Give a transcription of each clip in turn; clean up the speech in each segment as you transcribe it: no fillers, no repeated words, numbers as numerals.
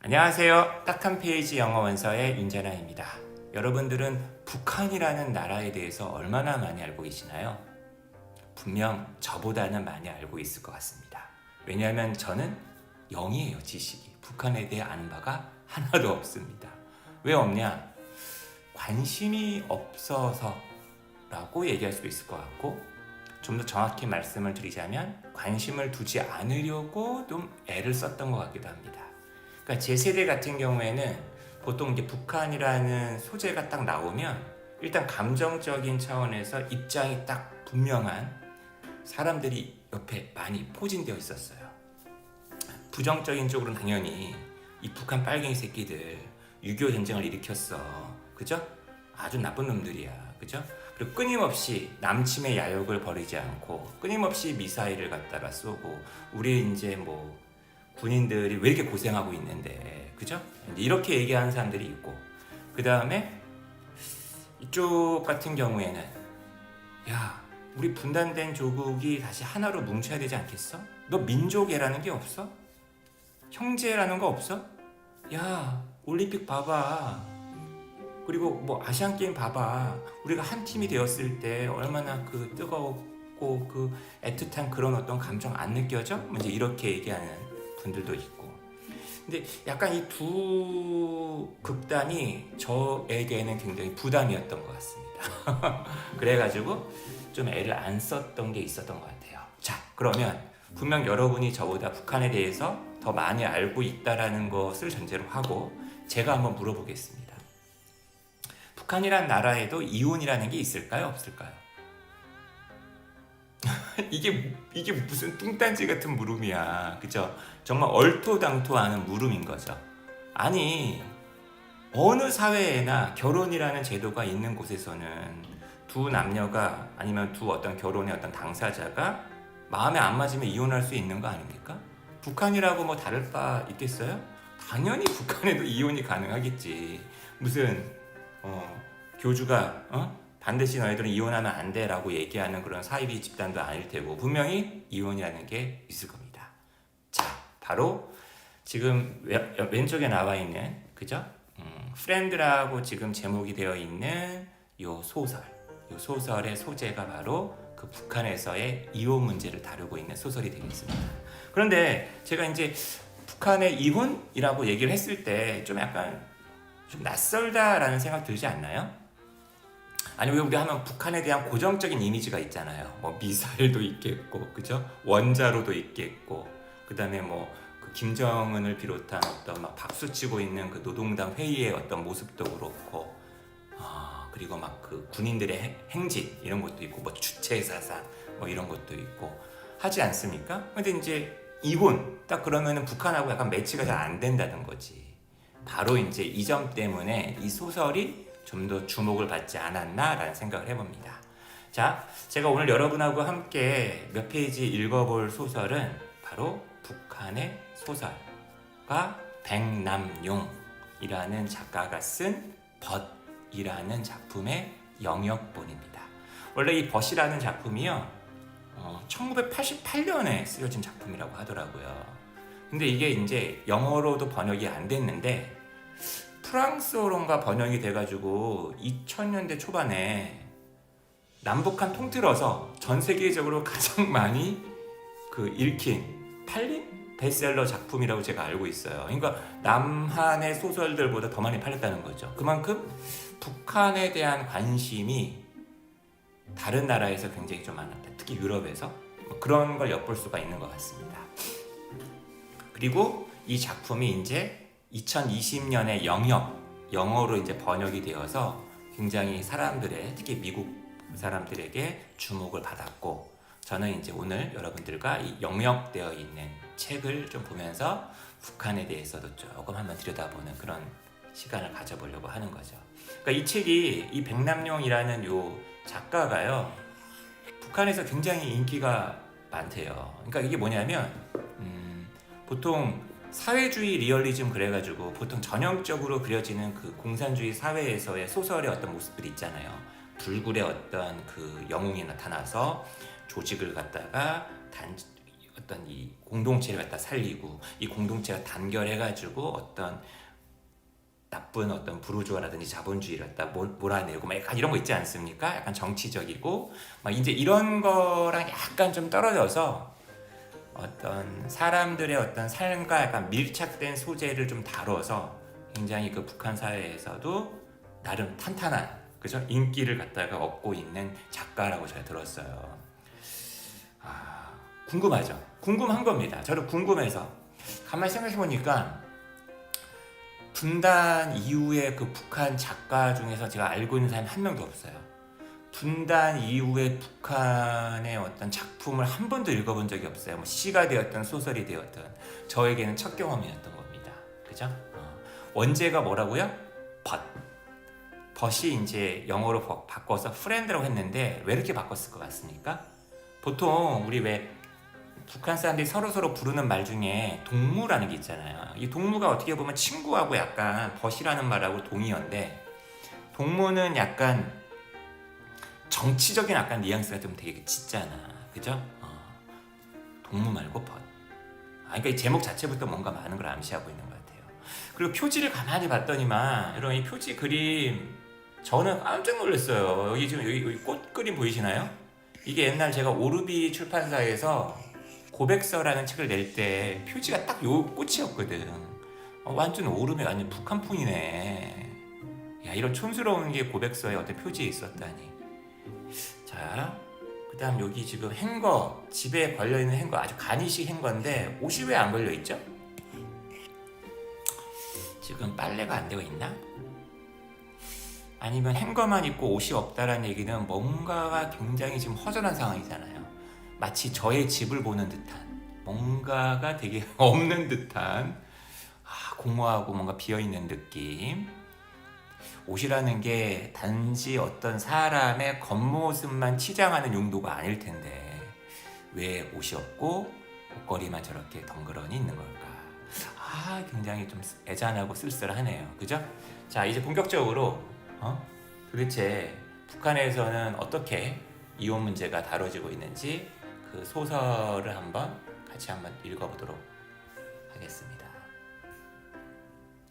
안녕하세요. 딱 한 페이지 영어 원서의 윤재나입니다. 여러분들은 북한이라는 나라에 대해서 얼마나 많이 알고 계시나요? 분명 저보다는 많이 알고 있을 것 같습니다. 왜냐하면 저는 0이에요, 지식이. 북한에 대해 아는 바가 하나도 없습니다. 왜 없냐? 관심이 없어서 라고 얘기할 수도 있을 것 같고, 좀 더 정확히 말씀을 드리자면 관심을 두지 않으려고 좀 애를 썼던 것 같기도 합니다. 그러니까 제 세대 같은 경우에는 보통 이제 북한이라는 소재가 딱 나오면 일단 감정적인 차원에서 입장이 딱 분명한 사람들이 옆에 많이 포진되어 있었어요. 부정적인 쪽으로는 당연히 이 북한 빨갱이 새끼들 6.25 전쟁을 일으켰어. 그죠? 아주 나쁜 놈들이야. 그죠? 그리고 끊임없이 남침의 야욕을 버리지 않고 끊임없이 미사일을 갖다가 쏘고 우리 이제 뭐 군인들이 왜 이렇게 고생하고 있는데, 그죠? 이렇게 얘기하는 사람들이 있고, 그 다음에 이쪽 같은 경우에는 야, 우리 분단된 조국이 다시 하나로 뭉쳐야 되지 않겠어? 너 민족애라는 게 없어? 형제라는 거 없어? 야, 올림픽 봐봐. 그리고 뭐 아시안 게임 봐봐. 우리가 한 팀이 되었을 때 얼마나 그 뜨거웠고 그 애틋한 그런 어떤 감정 안 느껴져? 이제 이렇게 얘기하는 분들도 있고. 근데 약간 이 두 극단이 저에게는 굉장히 부담이었던 것 같습니다. 그래가지고 좀 애를 안 썼던 게 있었던 것 같아요. 자, 그러면 분명 여러분이 저보다 북한에 대해서 더 많이 알고 있다라는 것을 전제로 하고 제가 한번 물어보겠습니다. 북한이란 나라에도 이혼이라는 게 있을까요? 없을까요? 이게 무슨 뚱딴지 같은 물음이야. 그죠? 정말 얼토당토하는 물음인 거죠. 아니, 어느 사회에나 결혼이라는 제도가 있는 곳에서는 두 남녀가 아니면 두 어떤 결혼의 어떤 당사자가 마음에 안 맞으면 이혼할 수 있는 거 아닙니까? 북한이라고 뭐 다를 바 있겠어요? 당연히 북한에도 이혼이 가능하겠지. 무슨 교주가 반드시 너희들은 이혼하면 안 돼라고 얘기하는 그런 사이비 집단도 아닐 테고 분명히 이혼이라는 게 있을 겁니다. 자, 바로 지금 왼쪽에 나와 있는, 그죠? 프렌드라고 지금 제목이 되어 있는 요 소설의 소재가 바로 그 북한에서의 이혼 문제를 다루고 있는 소설이 되겠습니다. 그런데 제가 이제 북한의 이혼이라고 얘기를 했을 때 좀 약간 좀 낯설다라는 생각 들지 않나요? 아니, 왜 우리 하면 북한에 대한 고정적인 이미지가 있잖아요. 뭐 미사일도 있겠고, 그죠? 원자로도 있겠고, 그 다음에 뭐 그 김정은을 비롯한 어떤 막 박수치고 있는 그 노동당 회의의 어떤 모습도 그렇고, 그리고 막 그 군인들의 행진 이런 것도 있고, 뭐 주체사상 뭐 이런 것도 있고 하지 않습니까? 근데 이제 이혼 딱 그러면은 북한하고 약간 매치가 잘 안 된다는 거지. 바로 이제 이 점 때문에 이 소설이 좀 더 주목을 받지 않았나라는 생각을 해봅니다. 자, 제가 오늘 여러분하고 함께 몇 페이지 읽어볼 소설은 바로 북한의 소설가 백남용이라는 작가가 쓴 벗이라는 작품의 영역본입니다. 원래 이 벗이라는 작품이요, 1988년에 쓰여진 작품이라고 하더라고요. 근데 이게 이제 영어로도 번역이 안 됐는데 프랑스어론가 번역이 돼가지고 2000년대 초반에 남북한 통틀어서 전 세계적으로 가장 많이 팔린 베스트셀러 작품이라고 제가 알고 있어요. 그러니까 남한의 소설들보다 더 많이 팔렸다는 거죠. 그만큼 북한에 대한 관심이 다른 나라에서 굉장히 좀 많았다. 특히 유럽에서 그런 걸 엿볼 수가 있는 것 같습니다. 그리고 이 작품이 이제 2020년에 영어로 이제 번역이 되어서 굉장히 특히 미국 사람들에게 주목을 받았고, 저는 이제 오늘 여러분들과 이 영역되어 있는 책을 좀 보면서 북한에 대해서도 조금 한번 들여다보는 그런 시간을 가져보려고 하는 거죠. 그러니까 이 책이 이 백남용이라는 요 작가가요, 북한에서 굉장히 인기가 많대요. 그러니까 이게 뭐냐면 보통 사회주의 리얼리즘 그래가지고 보통 전형적으로 그려지는 그 공산주의 사회에서의 소설의 어떤 모습들이 있잖아요. 불굴의 어떤 그 영웅이 나타나서 조직을 갖다가 어떤 이 공동체를 갖다 살리고 이 공동체가 단결해가지고 어떤 나쁜 어떤 부르주아라든지 자본주의를 갖다 몰아내고 막 약간 이런 거 있지 않습니까? 약간 정치적이고 막 이제 이런 거랑 약간 좀 떨어져서 어떤 사람들의 어떤 삶과 약간 밀착된 소재를 좀 다뤄서 굉장히 그 북한 사회에서도 나름 탄탄한 그죠? 인기를 갖다가 얻고 있는 작가라고 제가 들었어요. 궁금하죠? 궁금한 겁니다. 저도 궁금해서 가만히 생각해 보니까 분단 이후에 그 북한 작가 중에서 제가 알고 있는 사람이 한 명도 없어요. 분단 이후에 북한의 어떤 작품을 한 번도 읽어본 적이 없어요. 뭐 시가 되었든 소설이 되었든 저에게는 첫 경험이었던 겁니다. 그죠? 원제가 뭐라고요? 벗이 이제 영어로 바꿔서 프렌드라고 했는데 왜 이렇게 바꿨을 것 같습니까? 보통 우리 왜 북한 사람들이 서로 부르는 말 중에 동무라는 게 있잖아요. 이 동무가 어떻게 보면 친구하고 약간 벗이라는 말하고 동의어인데 동무는 약간 정치적인 약간 뉘앙스가 좀 되게 짙잖아. 그죠? 동무 말고 벗. 그러니까 이 제목 자체부터 뭔가 많은 걸 암시하고 있는 것 같아요. 그리고 표지를 가만히 봤더니만 이런 이 표지 그림 저는 깜짝 놀랐어요. 여기 지금 여기 꽃 그림 보이시나요? 이게 옛날 제가 오르비 출판사에서 고백서라는 책을 낼 때 표지가 딱 요 꽃이었거든. 완전 오름이 완전 북한풍이네. 야, 이런 촌스러운 게 고백서에 어떤 표지에 있었다니. 자, 그 다음 여기 지금 행거, 집에 걸려있는 행거, 아주 간이식 행거인데 옷이 왜 안 걸려있죠? 지금 빨래가 안 되어 있나? 아니면 행거만 있고 옷이 없다라는 얘기는 뭔가가 굉장히 지금 허전한 상황이잖아요. 마치 저의 집을 보는 듯한 뭔가가 되게 없는 듯한 공허하고 뭔가 비어있는 느낌. 옷이라는 게 단지 어떤 사람의 겉모습만 치장하는 용도가 아닐 텐데 왜 옷이 없고 옷걸이만 저렇게 덩그러니 있는 걸까? 굉장히 좀 애잔하고 쓸쓸하네요. 그죠? 자, 이제 본격적으로 도대체 북한에서는 어떻게 이혼 문제가 다뤄지고 있는지 그 소설을 같이 한번 읽어보도록 하겠습니다.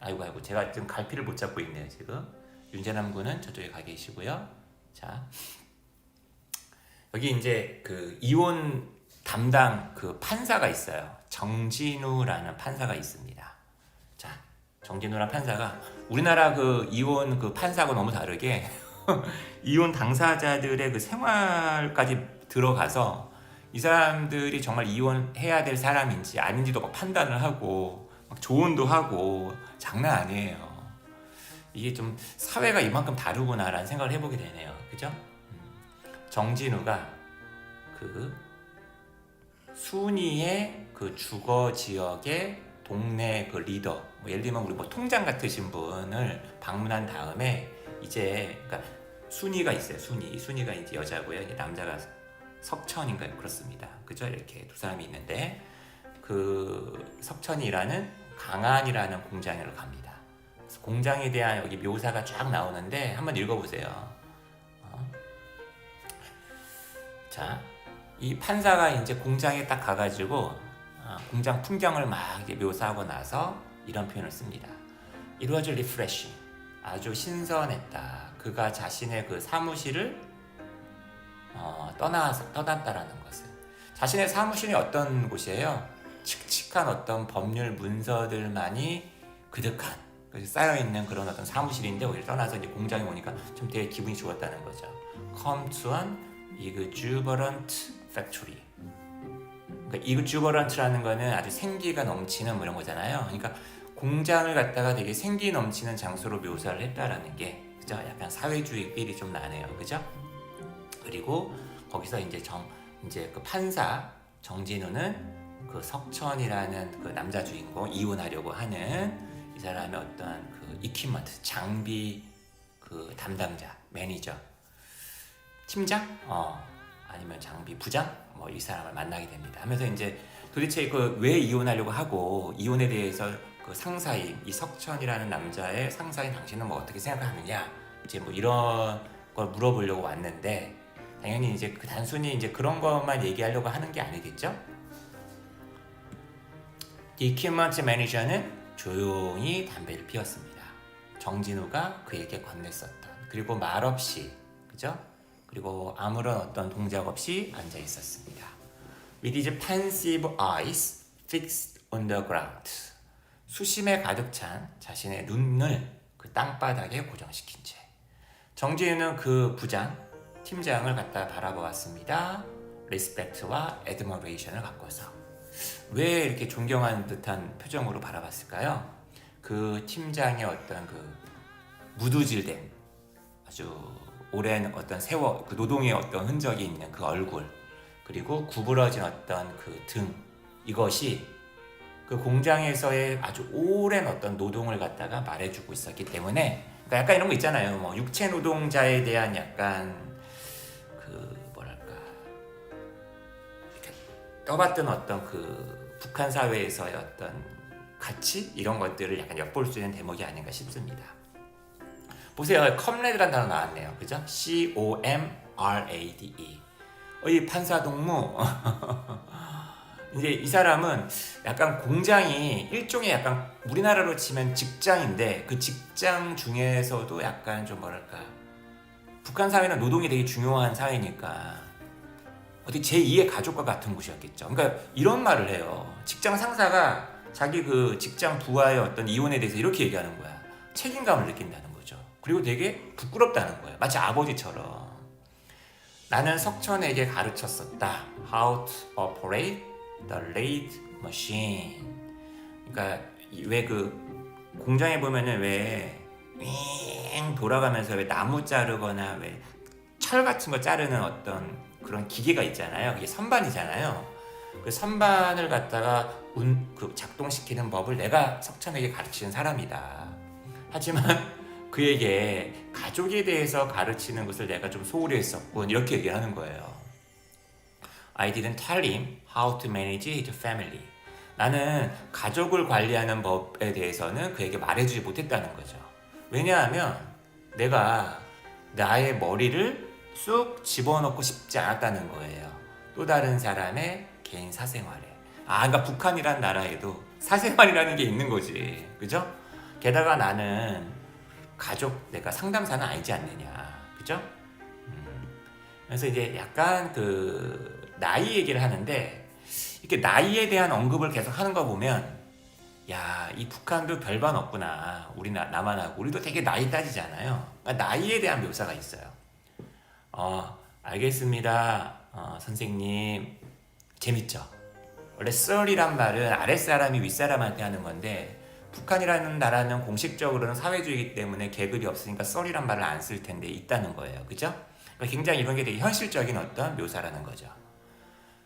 아이고 제가 지금 갈피를 못 잡고 있네요. 지금 윤재남 군은 저쪽에 가 계시고요. 자, 여기 이제 그 이혼 담당 그 판사가 있어요. 정진우라는 판사가 있습니다. 자, 정진우라는 판사가 우리나라 그 이혼 그 판사하고 너무 다르게 이혼 당사자들의 그 생활까지 들어가서 이 사람들이 정말 이혼해야 될 사람인지 아닌지도 막 판단을 하고 막 조언도 하고 장난 아니에요. 이게 좀 사회가 이만큼 다르구나라는 생각을 해보게 되네요. 그죠? 정진우가 그 순이의 그 주거 지역의 동네 그 리더, 뭐 예를 들면 우리 뭐 통장 같으신 분을 방문한 다음에 이제 그러니까 순이가 있어요. 순이가 이제 여자고요. 이제 남자가 석천인가요? 그렇습니다. 그죠? 이렇게 두 사람이 있는데 그 석천이라는 강한이라는 공장을 갑니다. 그래서 공장에 대한 여기 묘사가 쫙 나오는데 한번 읽어보세요. 자, 이 판사가 이제 공장에 딱 가가지고 공장 풍경을 막 이제 묘사하고 나서 이런 표현을 씁니다. It was refreshing. 아주 신선했다. 그가 자신의 그 사무실을 떠났다라는 것은 자신의 사무실이 어떤 곳이에요? 칙칙한 어떤 법률 문서들만이 그득한 쌓여있는 그런 어떤 사무실인데 오히려 떠나서 이제 공장에 오니까 좀 되게 기분이 좋았다는 거죠. Come to an exuberant factory. 그러니까 exuberant라는 거는 아주 생기가 넘치는 뭐 이런 거잖아요. 그러니까 공장을 갖다가 되게 생기 넘치는 장소로 묘사를 했다라는 게 그죠? 약간 사회주의 필이 좀 나네요. 그죠? 그리고 거기서 이제 그 판사 정진우는 그 석천이라는 그 남자 주인공 이혼하려고 하는 이 사람의 어떤 그 이퀴먼트 장비 그 담당자 매니저 팀장 아니면 장비 부장 뭐 이 사람을 만나게 됩니다. 하면서 이제 도대체 그 왜 이혼하려고 하고 이혼에 대해서 그 상사인 이 석천이라는 남자의 상사인 당신은 뭐 어떻게 생각하느냐 이제 뭐 이런 걸 물어보려고 왔는데 당연히 이제 그 단순히 이제 그런 것만 얘기하려고 하는 게 아니겠죠? 이퀴먼트 매니저는 조용히 담배를 피웠습니다. 정진우가 그에게 건넸었던, 그리고 말없이, 그죠? 그리고 아무런 어떤 동작 없이 앉아 있었습니다. With his pensive eyes fixed on the ground. 수심에 가득 찬 자신의 눈을 그 땅바닥에 고정시킨 채 정진우는 그 팀장을 갖다 바라보았습니다. 리스펙트와 애드머레이션을 갖고서. 왜 이렇게 존경하는 듯한 표정으로 바라봤을까요? 그 팀장의 어떤 그 무두질된 아주 오랜 어떤 세월, 그 노동의 어떤 흔적이 있는 그 얼굴, 그리고 구부러진 어떤 그 등, 이것이 그 공장에서의 아주 오랜 어떤 노동을 갖다가 말해주고 있었기 때문에, 그러니까 약간 이런 거 있잖아요. 뭐 육체 노동자에 대한 약간 그 뭐랄까 이렇게 떠받든 어떤 그 북한 사회에서의 어떤 가치, 이런 것들을 약간 엿볼 수 있는 대목이 아닌가 싶습니다. 보세요, 컴레드라는 단어 나왔네요, 그죠? COMRADE. 이 판사 동무. 이제 이 사람은 약간 공장이 일종의 약간 우리나라로 치면 직장인데, 그 직장 중에서도 약간 좀 뭐랄까, 북한 사회는 노동이 되게 중요한 사회니까 어디 제2의 가족과 같은 곳이었겠죠. 그러니까 이런 말을 해요. 직장 상사가 자기 그 직장 부하의 어떤 이혼에 대해서 이렇게 얘기하는 거야. 책임감을 느낀다는 거죠. 그리고 되게 부끄럽다는 거예요. 마치 아버지처럼. 나는 석천에게 가르쳤었다. How to operate the lathe machine. 그러니까 왜 그 공장에 보면은 왜 돌아가면서 왜 나무 자르거나 왜 철 같은 거 자르는 어떤 그런 기계가 있잖아요. 그게 선반이잖아요. 그 선반을 갖다가 작동시키는 법을 내가 석천에게 가르치는 사람이다. 하지만 그에게 가족에 대해서 가르치는 것을 내가 좀 소홀히 했었군, 이렇게 얘기하는 거예요. I didn't tell him how to manage his family. 나는 가족을 관리하는 법에 대해서는 그에게 말해주지 못했다는 거죠. 왜냐하면 내가 나의 머리를 쑥 집어넣고 싶지 않았다는 거예요. 또 다른 사람의 개인 사생활에. 그러니까 북한이란 나라에도 사생활이라는 게 있는 거지, 그죠? 게다가 나는 내가 상담사는 아니지 않느냐, 그죠? 그래서 이제 약간 그 나이 얘기를 하는데, 이렇게 나이에 대한 언급을 계속 하는 거 보면, 야, 이 북한도 별반 없구나. 나만 하고, 우리도 되게 나이 따지잖아요. 그러니까 나이에 대한 묘사가 있어요. 알겠습니다. 선생님. 재밌죠? 원래 썰이란 말은 아랫사람이 윗사람한테 하는 건데, 북한이라는 나라는 공식적으로는 사회주의이기 때문에 계급이 없으니까 썰이란 말을 안 쓸 텐데 있다는 거예요. 그죠? 그러니까 굉장히 이런 게 되게 현실적인 어떤 묘사라는 거죠.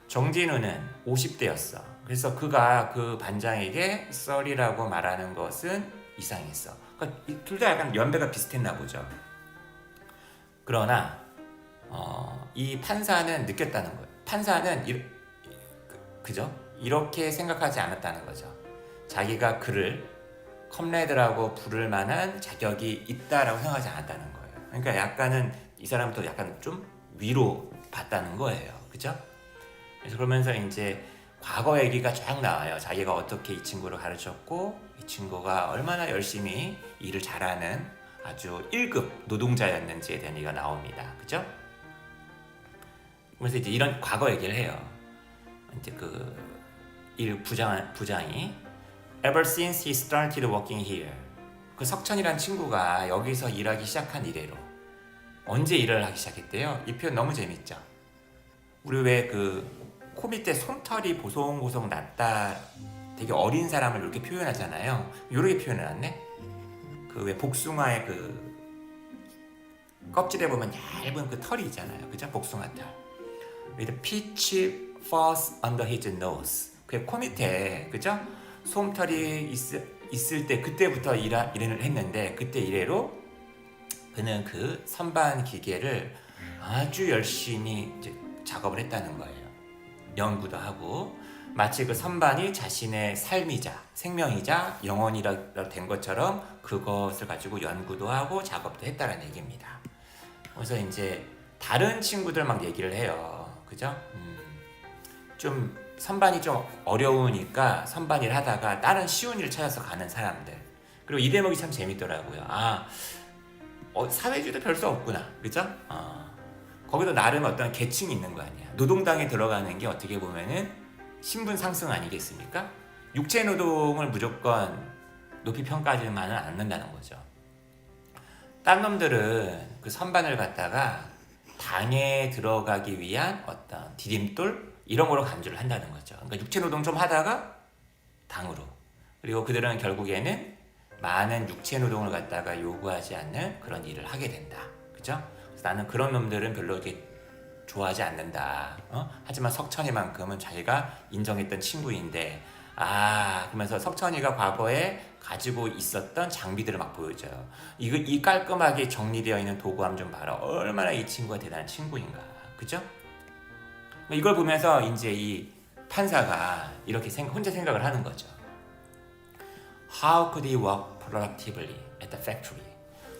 정진우는 50대였어. 그래서 그가 그 반장에게 썰이라고 말하는 것은 이상했어. 그러니까 둘 다 약간 연배가 비슷했나 보죠. 그러나 이 판사는 느꼈다는 거예요. 판사는 그죠? 이렇게 생각하지 않았다는 거죠. 자기가 그를 컴레드라고 부를 만한 자격이 있다라고 생각하지 않았다는 거예요. 그러니까 약간은 이 사람부터 약간 좀 위로 봤다는 거예요. 그죠? 그래서 그러면서 이제 과거 얘기가 쫙 나와요. 자기가 어떻게 이 친구를 가르쳤고, 이 친구가 얼마나 열심히 일을 잘하는 아주 1급 노동자였는지에 대한 얘기가 나옵니다. 그죠? 그래서 이제 이런 과거 얘기를 해요. 이제 그 부장이 Ever since he started working here. 그 석천이란 친구가 여기서 일하기 시작한 이래로. 언제 일을 하기 시작했대요? 이 표현 너무 재밌죠? 우리 왜 그 코 밑에 솜털이 보송보송 났다, 되게 어린 사람을 이렇게 표현하잖아요. 이렇게 표현해놨네. 그 왜 복숭아의 그 껍질에 보면 얇은 그 털이 있잖아요. 그죠? 복숭아 털. With peach fuzz under his nose. 그 코 밑에, 그죠? 솜털이 있을 때 그때부터 일을 했는데, 그때 이래로 그는 그 선반 기계를 아주 열심히 이제 작업을 했다는 거예요. 연구도 하고, 마치 그 선반이 자신의 삶이자 생명이자 영혼이라 된 것처럼 그것을 가지고 연구도 하고 작업도 했다는 얘기입니다. 그래서 이제 다른 친구들 막 얘기를 해요. 그죠? 좀 선반이 좀 어려우니까 선반일 하다가 다른 쉬운 일을 찾아서 가는 사람들. 그리고 이 대목이 참 재밌더라고요. 사회주의도 별 수 없구나, 그죠? 거기도 나름 어떤 계층이 있는 거 아니야. 노동당에 들어가는 게 어떻게 보면은 신분 상승 아니겠습니까? 육체 노동을 무조건 높이 평가하지만은 않는다는 거죠. 딴 놈들은 그 선반을 갖다가 당에 들어가기 위한 어떤 디딤돌 이런 거로 간주를 한다는 거죠. 그러니까 육체 노동 좀 하다가 당으로. 그리고 그들은 결국에는 많은 육체 노동을 갖다가 요구하지 않는 그런 일을 하게 된다. 그죠? 그래서 나는 그런 놈들은 별로 이렇게 좋아하지 않는다. 하지만 석천이만큼은 자기가 인정했던 친구인데, 그러면서 석천이가 과거에 가지고 있었던 장비들을 막 보여줘요. 이 깔끔하게 정리되어 있는 도구함 좀 봐라. 얼마나 이 친구가 대단한 친구인가. 그죠? 이걸 보면서 이제 이 판사가 이렇게 혼자 생각을 하는 거죠. How could he work productively at the factory?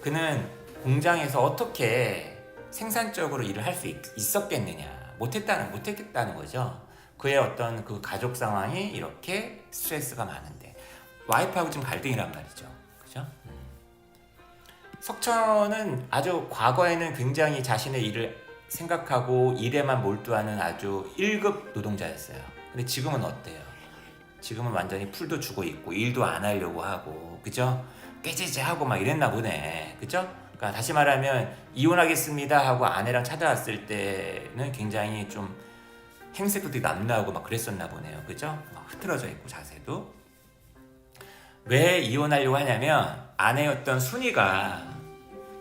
그는 공장에서 어떻게 생산적으로 일을 할 수 있었겠느냐? 못했다는 거죠. 그의 어떤 그 가족 상황이 이렇게 스트레스가 많은데 와이프하고 지금 갈등이란 말이죠. 그죠? 석천은 아주 과거에는 굉장히 자신의 일을 생각하고 일에만 몰두하는 아주 1급 노동자였어요. 근데 지금은 어때요? 지금은 완전히 풀도 주고 있고 일도 안 하려고 하고, 그죠? 꾀죄죄하고 막 이랬나 보네. 그죠? 그러니까 다시 말하면 이혼하겠습니다 하고 아내랑 찾아왔을 때는 굉장히 좀 행색도 남나고 막 그랬었나 보네요. 그죠? 막 흐트러져 있고 자세도. 왜 이혼하려고 하냐면 아내였던 순이가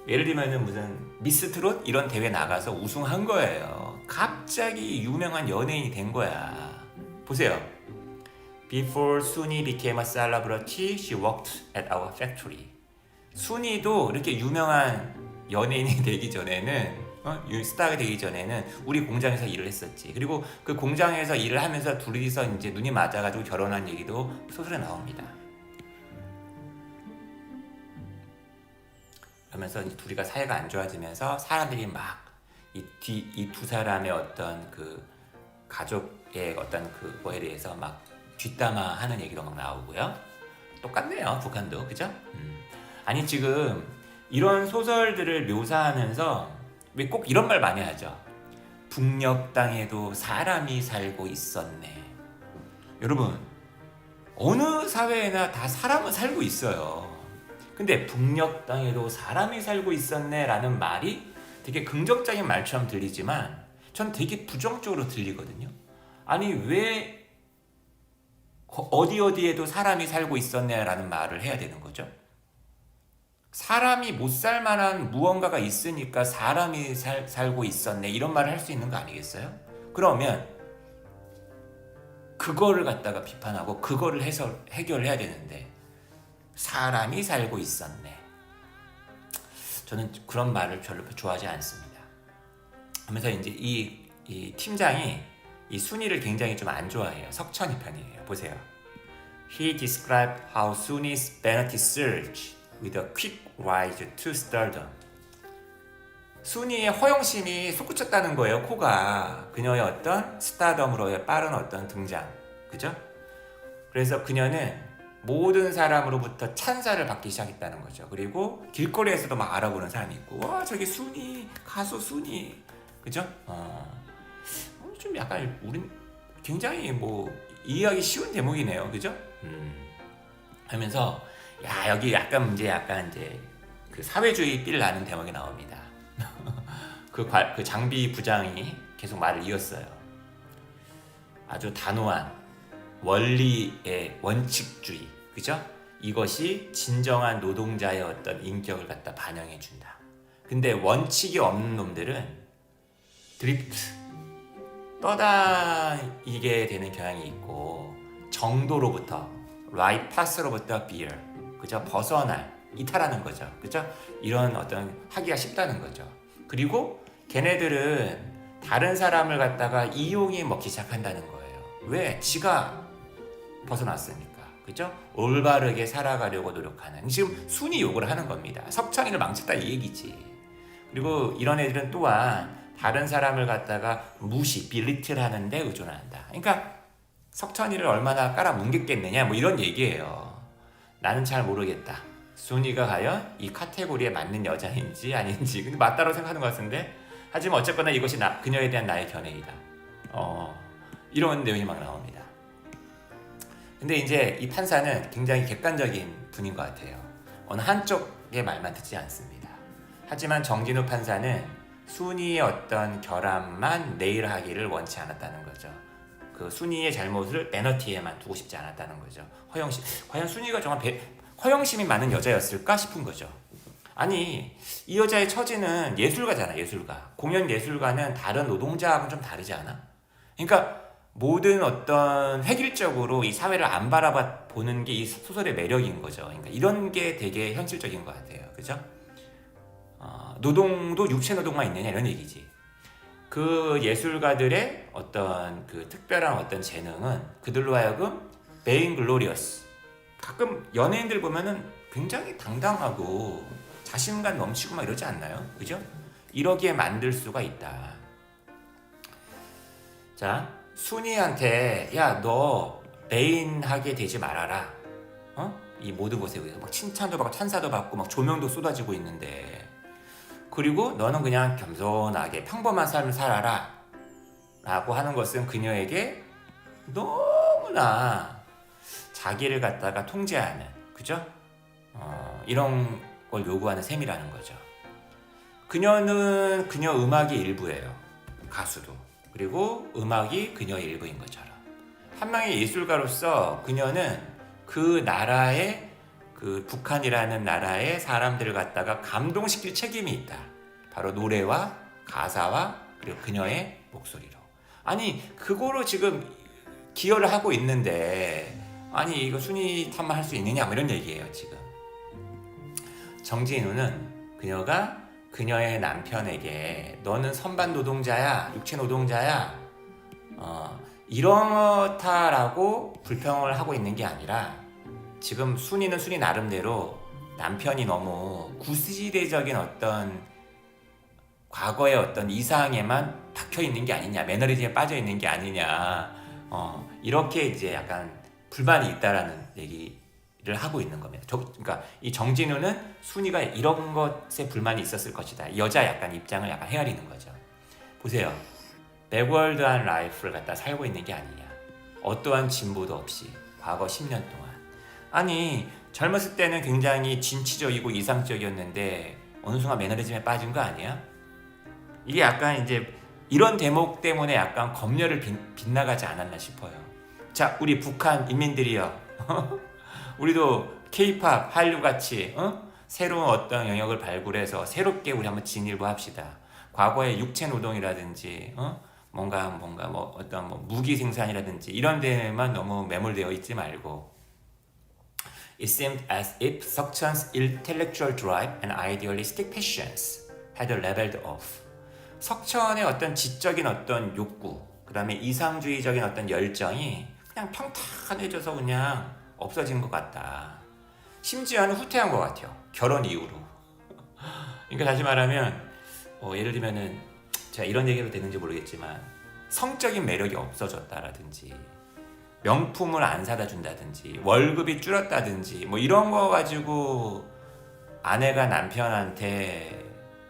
예를 들면은 무슨 미스 트롯 이런 대회 나가서 우승한 거예요. 갑자기 유명한 연예인이 된 거야. 보세요. Before Suni became a celebrity, she worked at our factory. 순이도 이렇게 유명한 연예인이 되기 전에는 스타가 되기 전에는 우리 공장에서 일을 했었지. 그리고 그 공장에서 일을 하면서 둘이서 이제 눈이 맞아가지고 결혼한 얘기도 소설에 나옵니다. 그러면서 이제 둘이가 사이가 안 좋아지면서 사람들이 막 이 두 사람의 어떤 그 가족의 어떤 그거에 대해서 막 뒷담화하는 얘기도 막 나오고요. 똑같네요, 북한도. 그죠? 아니 지금 이런 소설들을 묘사하면서 왜 꼭 이런 말 많이 하죠? 북녘 땅에도 사람이 살고 있었네. 여러분, 어느 사회에나 다 사람은 살고 있어요. 근데 북녘 땅에도 사람이 살고 있었네 라는 말이 되게 긍정적인 말처럼 들리지만 전 되게 부정적으로 들리거든요. 아니 왜 어디에도 사람이 살고 있었네 라는 말을 해야 되는 거죠? 사람이 못 살 만한 무언가가 있으니까 사람이 살고 있었네 이런 말을 할 수 있는 거 아니겠어요? 그러면 그거를 갖다가 비판하고 그거를 해결해야 되는데 사람이 살고 있었네. 저는 그런 말을 별로 좋아하지 않습니다. 하면서 이제 이 팀장이 이 순이를 굉장히 좀 안 좋아해요. 석천이 편이에요. 보세요. He described how Suni's vanity surged with a quick rise to stardom. 순이의 허영심이 솟구쳤다는 거예요. 코가 그녀의 어떤 스타덤으로의 빠른 어떤 등장, 그죠? 그래서 그녀는 모든 사람으로부터 찬사를 받기 시작했다는 거죠. 그리고 길거리에서도 막 알아보는 사람이 있고, 와 저기 순이 가수 순이, 그죠? 좀 약간 우린 굉장히 뭐 이해하기 쉬운 대목이네요, 그죠? 하면서 야 여기 약간 이제 그 사회주의 삘 나는 대목이 나옵니다. 그 장비 부장이 계속 말을 이었어요. 아주 단호한 원리의 원칙주의, 그죠? 이것이 진정한 노동자의 어떤 인격을 갖다 반영해 준다. 근데 원칙이 없는 놈들은 드리프트, 떠다니게 되는 경향이 있고 정도로부터 라이트 파스로부터 비어, 그죠? 벗어날, 이탈하는 거죠, 그죠? 이런 어떤 하기가 쉽다는 거죠. 그리고 걔네들은 다른 사람을 갖다가 이용해 먹기 시작한다는 거예요. 왜? 지가 벗어났으니까, 그죠? 올바르게 살아가려고 노력하는, 지금 순위 욕을 하는 겁니다. 석천이를 망쳤다 이 얘기지. 그리고 이런 애들은 또한 다른 사람을 갖다가 무시, 빌리틀 하는데 의존한다. 그러니까 석천이를 얼마나 깔아 뭉갰겠느냐 뭐 이런 얘기예요. 나는 잘 모르겠다. 순이가 과연 이 카테고리에 맞는 여자인지 아닌지 근데 맞다고 생각하는 것 같은데 하지만 어쨌거나 이것이 그녀에 대한 나의 견해이다. 이런 내용이 막 나옵니다. 근데 이제 이 판사는 굉장히 객관적인 분인 것 같아요. 어느 한쪽의 말만 듣지 않습니다. 하지만 정진우 판사는 순이의 어떤 결함만 내일하기를 원치 않았다는 거죠. 그 순이의 잘못을 매너티에만 두고 싶지 않았다는 거죠. 허영심. 과연 순이가 정말 허영심이 많은 여자였을까 싶은 거죠. 아니 이 여자의 처지는 예술가잖아. 예술가. 공연 예술가는 다른 노동자하고는 좀 다르지 않아? 그러니까 모든 어떤 획일적으로 이 사회를 안 바라보는 게 이 소설의 매력인 거죠. 그러니까 이런 게 되게 현실적인 것 같아요. 그죠? 노동도 육체 노동만 있느냐 이런 얘기지. 그 예술가들의 어떤 그 특별한 어떤 재능은 그들로 하여금 being glorious. 가끔 연예인들 보면은 굉장히 당당하고 자신감 넘치고 막 이러지 않나요? 그죠? 이러기에 만들 수가 있다. 자, 순이한테 야, 너 메인하게 되지 말아라. 이 모두 보세요. 막 칭찬도 받고 찬사도 받고 막 조명도 쏟아지고 있는데 그리고 너는 그냥 겸손하게 평범한 삶을 살아라 라고 하는 것은 그녀에게 너무나 자기를 갖다가 통제하는 그죠? 이런 걸 요구하는 셈이라는 거죠. 그녀는 그녀 음악의 일부예요. 가수도. 그리고 음악이 그녀의 일부인 것처럼. 한 명의 예술가로서 그녀는 그 나라의 그 북한이라는 나라의 사람들을 갖다가 감동시킬 책임이 있다. 바로 노래와 가사와 그리고 그녀의 목소리로. 아니 그거로 지금 기여를 하고 있는데 아니 이거 순위 탓만 할 수 있느냐 뭐 이런 얘기예요 지금. 정진우는 그녀가 그녀의 남편에게 너는 선반 노동자야 육체 노동자야 이렇다라고 불평을 하고 있는 게 아니라 지금 순이는 순이 나름대로 남편이 너무 구시대적인 어떤 과거의 어떤 이상에만 박혀 있는 게 아니냐 매너리즘에 빠져 있는 게 아니냐 이렇게 이제 약간 불만이 있다라는 얘기를 하고 있는 겁니다. 그러니까 이 정진우는 순이가 이런 것에 불만이 있었을 것이다. 여자 약간 입장을 약간 헤아리는 거죠. 보세요. 백월드한 라이프를 갖다 살고 있는 게 아니냐. 어떠한 진보도 없이 과거 10년 동안. 아니 젊었을 때는 굉장히 진취적이고 이상적이었는데 어느 순간 매너리즘에 빠진 거 아니야? 이게 약간 이제 이런 대목 때문에 약간 검열을 빗나가지 않았나 싶어요. 자, 우리 북한 인민들이요. 우리도 K-팝, 한류같이 새로운 어떤 영역을 발굴해서 새롭게 우리 한번 진일보합시다. 과거의 육체 노동이라든지 뭔가 뭐 어떤 뭐 무기 생산이라든지 이런 데만 너무 매몰되어 있지 말고 It seemed as if 석천's intellectual drive and idealistic passions had leveled off. 석천의 어떤 지적인 어떤 욕구, 그 다음에 이상주의적인 어떤 열정이 그냥 평탄해져서 그냥 없어진 것 같다. 심지어는 후퇴한 것 같아요. 결혼 이후로. 그러니까 다시 말하면 예를 들면은 제가 이런 얘기도 되는지 모르겠지만 성적인 매력이 없어졌다라든지 명품을 안 사다 준다든지 월급이 줄었다든지 뭐 이런 거 가지고 아내가 남편한테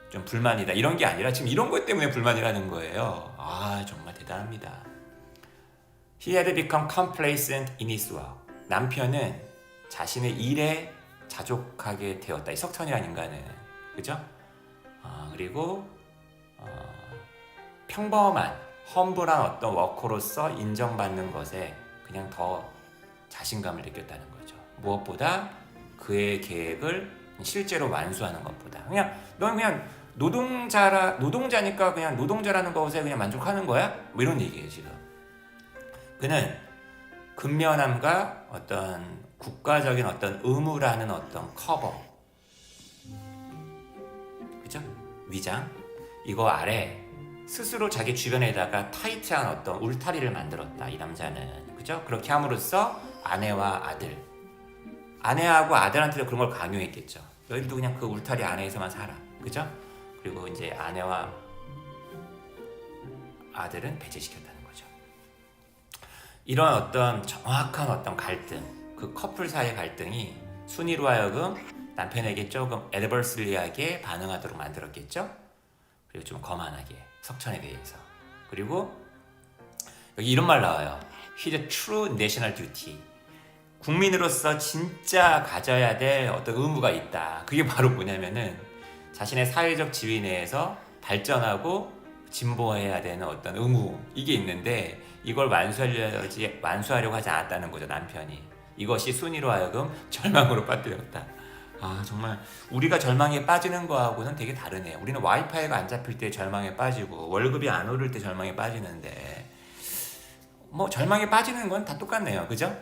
좀 불만이다 이런 게 아니라 지금 이런 것 때문에 불만이라는 거예요. 아 정말 대단합니다. He had become complacent in his work. 남편은 자신의 일에 자족하게 되었다. 이 석천이라는 인간은 그죠? 그리고 평범한 험블한 어떤 워커로서 인정받는 것에 그냥 더 자신감을 느꼈다는 거죠. 무엇보다 그의 계획을 실제로 완수하는 것보다 넌 그냥 노동자니까 그냥 노동자라는 것에 그냥 만족하는 거야? 뭐 이런 얘기예요 지금. 그는 근면함과 어떤 국가적인 어떤 의무라는 어떤 커버, 그죠? 위장 이거 아래 스스로 자기 주변에다가 타이트한 어떤 울타리를 만들었다. 이 남자는 그죠? 그렇게 함으로써 아내와 아들, 아내하고 아들한테도 그런 걸 강요했겠죠. 너희들도 그냥 그 울타리 안에서만 살아, 그죠? 그리고 이제 아내와 아들은 배제시켰다는 거죠. 이런 어떤 정확한 어떤 갈등, 그 커플 사이의 갈등이 순이로 하여금 남편에게 조금 애드버슬리하게 반응하도록 만들었겠죠. 그리고 좀 거만하게 석천에 대해서. 그리고 여기 이런 말 나와요. He's a true national duty. 국민으로서 진짜 가져야 될 어떤 의무가 있다. 그게 바로 뭐냐면은 자신의 사회적 지위 내에서 발전하고 진보해야 되는 어떤 의무, 이게 있는데 이걸 완수하려고 하지 않았다는 거죠, 남편이. 이것이 순이로 하여금 절망으로 빠뜨렸다. 아, 정말 우리가 절망에 빠지는 거하고는 되게 다르네요. 우리는 와이파이가 안 잡힐 때 절망에 빠지고 월급이 안 오를 때 절망에 빠지는데 뭐 절망에 빠지는 건 다 똑같네요. 그죠?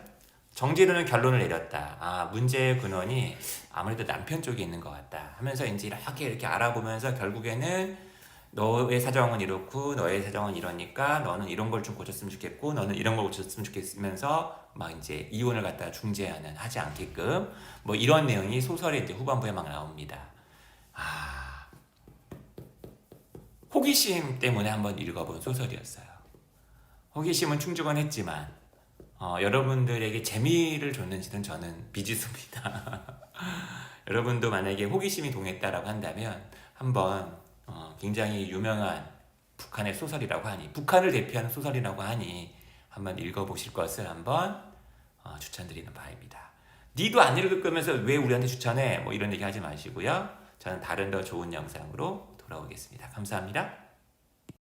정지르는 결론을 내렸다. 아, 문제의 근원이 아무래도 남편 쪽에 있는 것 같다 하면서 이제 이렇게 알아보면서 결국에는 너의 사정은 이렇고 너의 사정은 이러니까 너는 이런 걸 좀 고쳤으면 좋겠고 너는 이런 걸 고쳤으면 좋겠으면서 막 이제 이혼을 갖다 중재하는, 하지 않게끔, 뭐 이런 내용이 소설의 이제 후반부에 막 나옵니다. 아, 호기심 때문에 한번 읽어본 소설이었어요. 호기심은 충족은 했지만 여러분들에게 재미를 줬는지는 저는 미지수입니다. 여러분도 만약에 호기심이 동했다라고 한다면 한번 굉장히 유명한 북한의 소설이라고 하니, 북한을 대표하는 소설이라고 하니 한번 읽어보실 것을 한번 추천드리는 바입니다. 니도 안 읽을 거면서 왜 우리한테 추천해? 뭐 이런 얘기 하지 마시고요. 저는 다른 더 좋은 영상으로 돌아오겠습니다. 감사합니다.